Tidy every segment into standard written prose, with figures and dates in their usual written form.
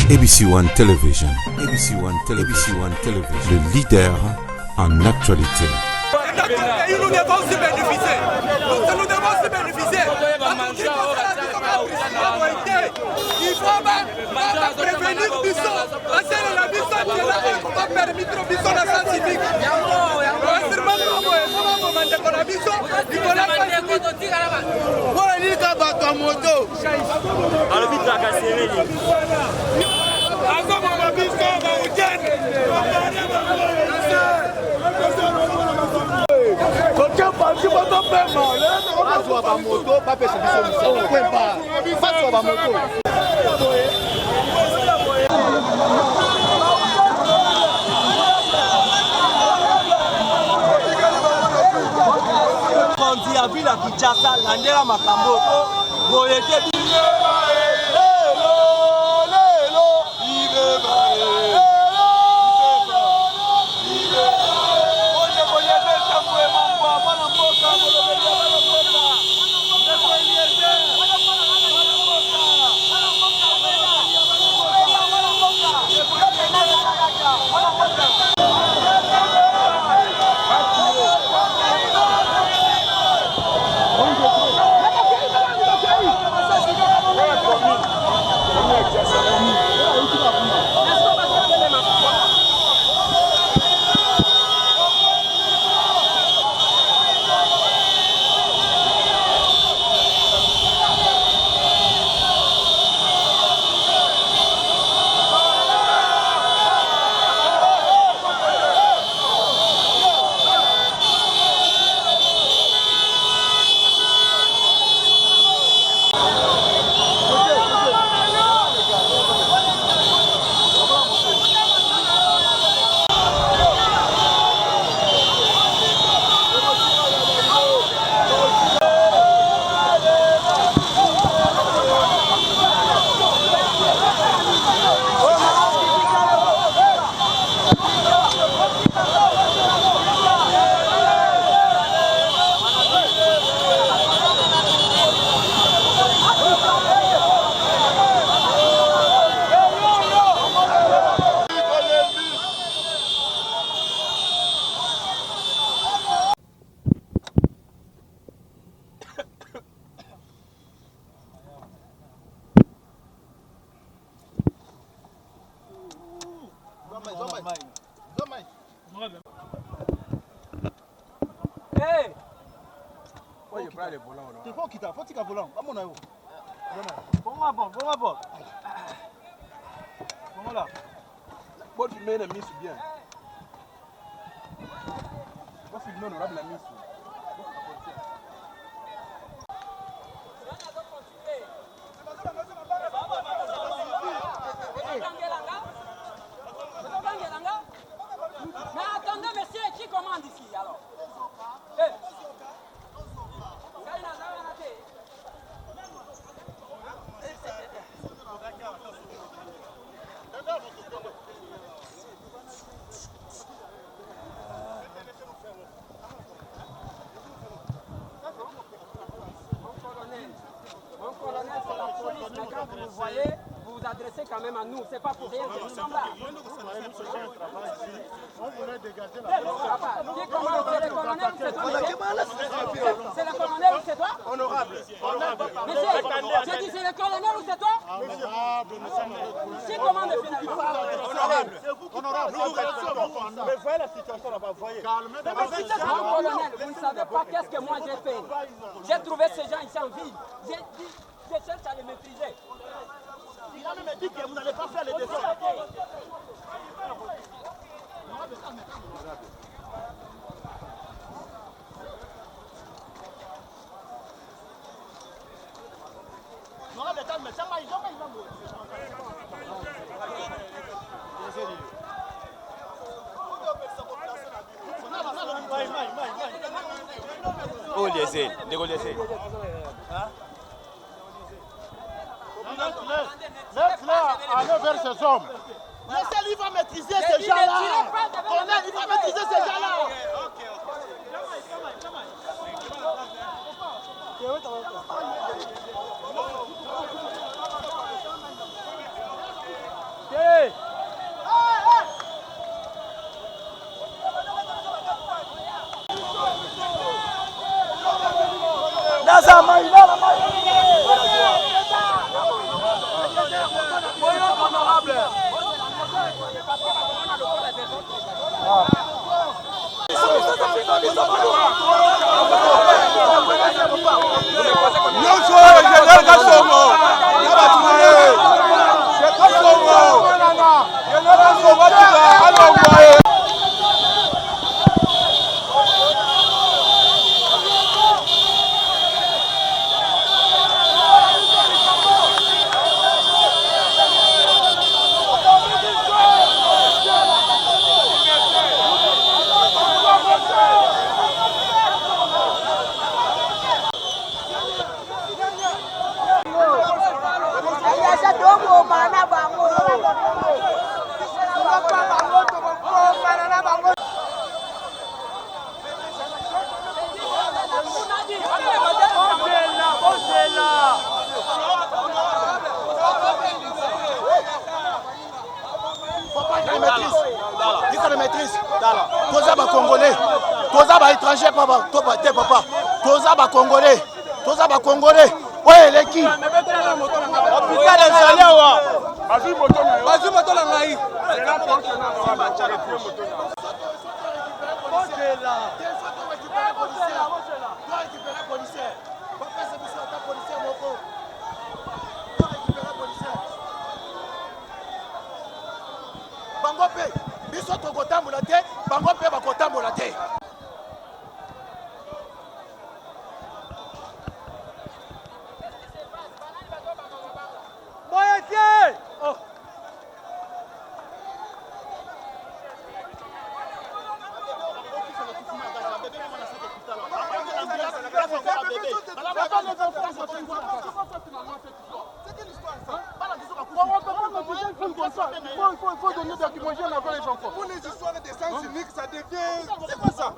ABC One Television. ABC One Television. Le leader en actualité. Nous devons se bénéficier. Nous devons se bénéficier. Il faut prévenir Bisson. La Bisson qui est là, on va permettre au Bisson la science civique. Vila Kinshasa, Landela Makamboto, Boyete quand même à nous, c'est pas pour rien que nous sommes là. On voulait dégager la Qui commande? C'est le colonel ou c'est toi? C'est le colonel ou c'est toi? Honorable. Monsieur, j'ai dit c'est le colonel ou c'est toi? Honorable, nous sommes avec vous. Qui commande finalement? Honorable. Mais voyez la situation là-bas, voyez. Mon colonel, vous ne savez pas qu'est-ce que moi j'ai fait. J'ai trouvé ces gens ici en ville. J'ai dit, je cherche à les maîtriser. Il a même dit que vous n'allez pas faire les désordres. Oh, les Laisse-le aller vers ces hommes. Laissez-lui, il va maîtriser ces gens-là. Il va maîtriser ces gens-là. Congolais. Ouais, l'équipe. Bangope, biso tokotambola te, bangope bakotambola te. Il faut donner des lacrymogènes avant les enfants. Pour les histoires de sens unique, ça devient... C'est quoi ça?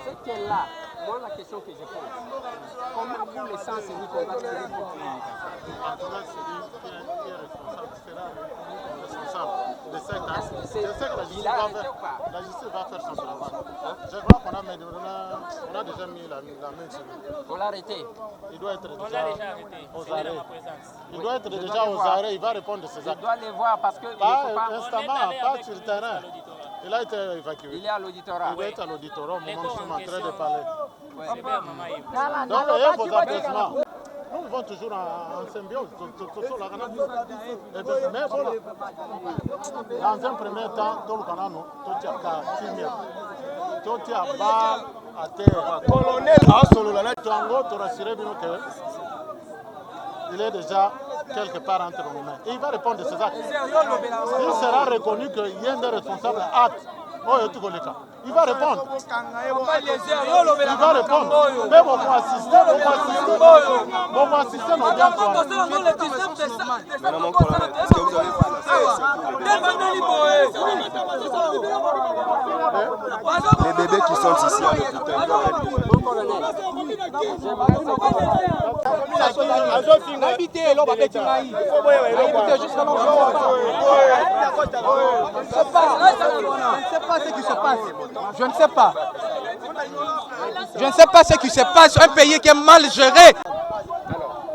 C'est qu'elle là, moi la question que je pose, comment pour le sens unique on va tirer pour lui? En tout cas, c'est lui qui est responsable, sera responsable de cette acte. Je sais que la justice va faire son travail. Je crois qu'on a déjà mis la main sur lui. On l'a arrêté. Il doit être déjà aux arrêts. Il doit être déjà aux arrêts, il va répondre de ses actes. Je dois les voir parce que pas instamment, pas sur le terrain. Il a été évacué. Il est à l'auditorat. Il doit être à l'auditorat au moment où nous sommes en train de parler. Ouais. Donc, il y a vos applaudissements. Nous vivons toujours en symbiose. Mais voilà, dans un premier temps, tout le Canano, tout est à bas à terre. Colonel Asololala Tango, tu rassurer que il est déjà quelque part entre nos mains. Et il va répondre de ses actes. Il sera reconnu qu'il y a un des responsables actes. Il va répondre. Il va répondre. Mais on va assister. On va assister nos biens. Madame mon colonel, est-ce que vous avez les bébés qui sont ici à l'hôpital? Je ne sais pas. Je ne sais pas ce qui se passe. Un pays qui est mal géré. Alors,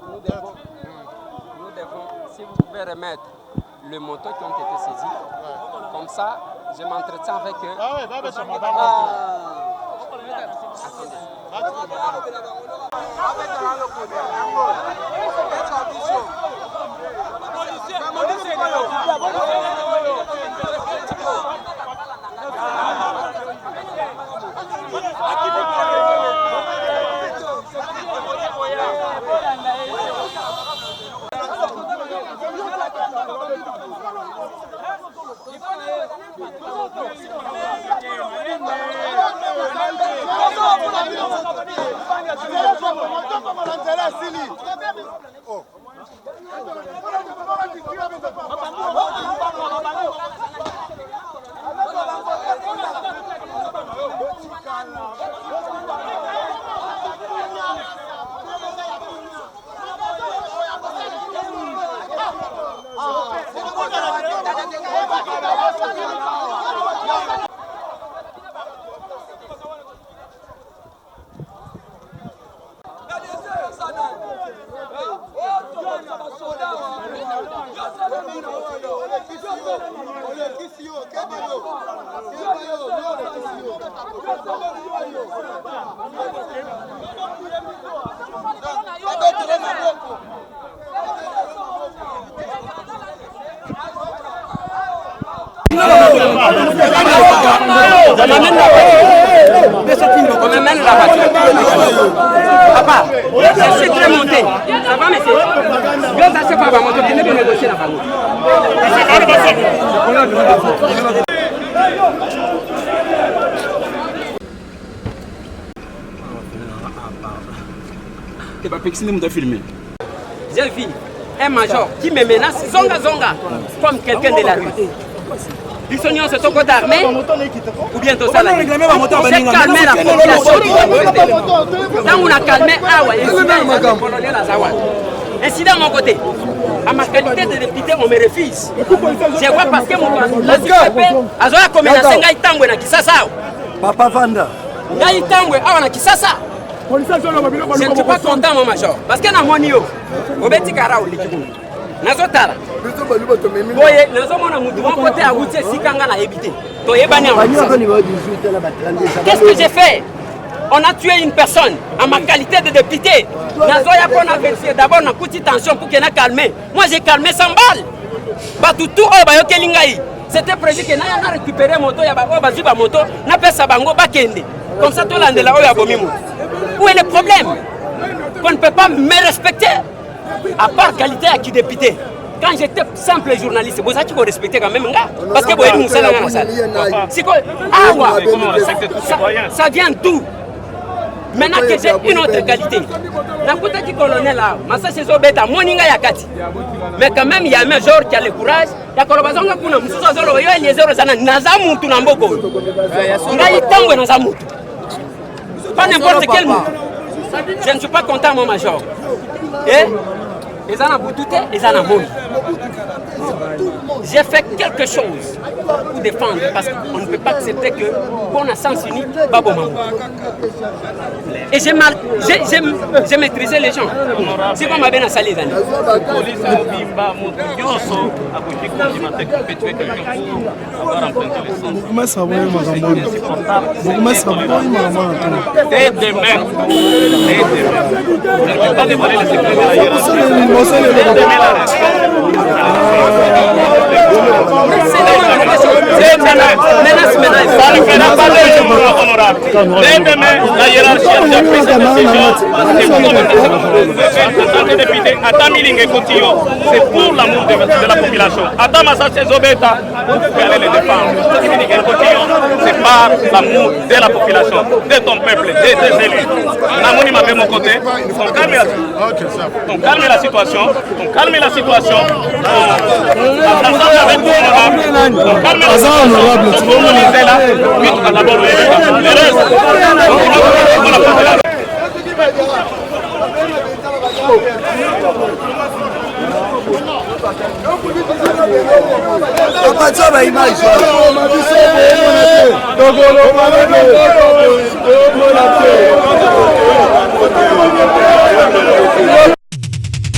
nous devons, si vous pouvez remettre les motos qui ont été saisis, comme ça, je m'entretiens avec eux. Ah oui, va sur madame. Oh. On m'amène la voiture. Papa, je suis très monté. Ça va, monsieur? Je sais pas, je vais négocier la famille. Tu vas pas filmer. J'ai vu un major qui me menace zonga zonga comme quelqu'un de la rue. Ils sont en ce côté armé ou bien tout ça. J'ai calmé la population. Quand on a calmé, incident de mon côté. À ma qualité de député, on me refuse. Je vois parce que mon Papa Vanda. Je ne suis pas content, mon major. Parce que dans mon niveau, je vais dire que qu'est-ce que j'ai fait? On a tué une personne en ma qualité de député. D'abord, on a coûté tension pour qu'elle ait calmé. Moi, j'ai calmé 100 balles. C'était prévu que n'a récupéré moto, moto, n'a pas sa bango, comme ça, tout le monde là. Où est le problème? Qu'on ne peut pas me respecter à part qualité à qui député. Quand j'étais simple journaliste, c'est pour ça qu'il faut respecter quand même. Parce que vous voyez, ça vient d'où? Maintenant que j'ai une autre qualité. La côté du colonel là, mais quand même, il y a un major qui a le courage. Pas n'importe quel mot. Je ne suis pas content, mon major. Et ils en ont bouté, ils en ont volé. J'ai fait quelque chose pour défendre, parce qu'on ne peut pas accepter que qu'on a sens unique, pas bon moment. Et j'ai maîtrisé les gens. C'est comme bien à salir les demain, la hiérarchie a pris cette décision. C'est pour l'amour de la population. Adam Assassin Zobeta, vous pouvez aller les défendre. C'est par l'amour de la population, de ton peuple, des élus. Namoni m'a fait mon côté. On calme la situation. On calme la situation.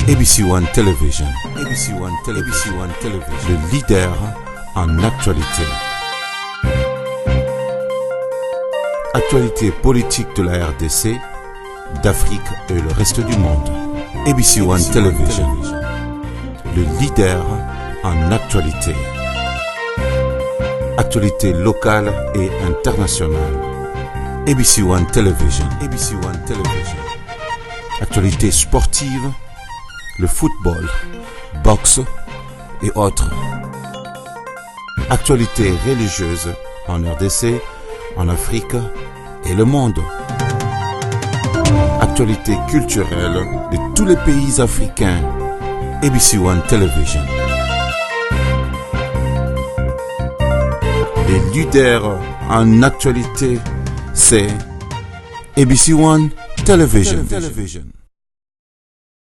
ABC One Television. ABC One Television. Le leader en actualité. Actualité politique de la RDC, d'Afrique et le reste du monde. ABC One Television. Le leader en actualité. Actualité locale et internationale. ABC One Television. ABC One Television. Actualité sportive, le football, boxe et autres. Actualité religieuse en RDC, en Afrique et le monde. Actualité culturelle de tous les pays africains. ABC One Television. Les leaders en actualité, c'est ABC One Television.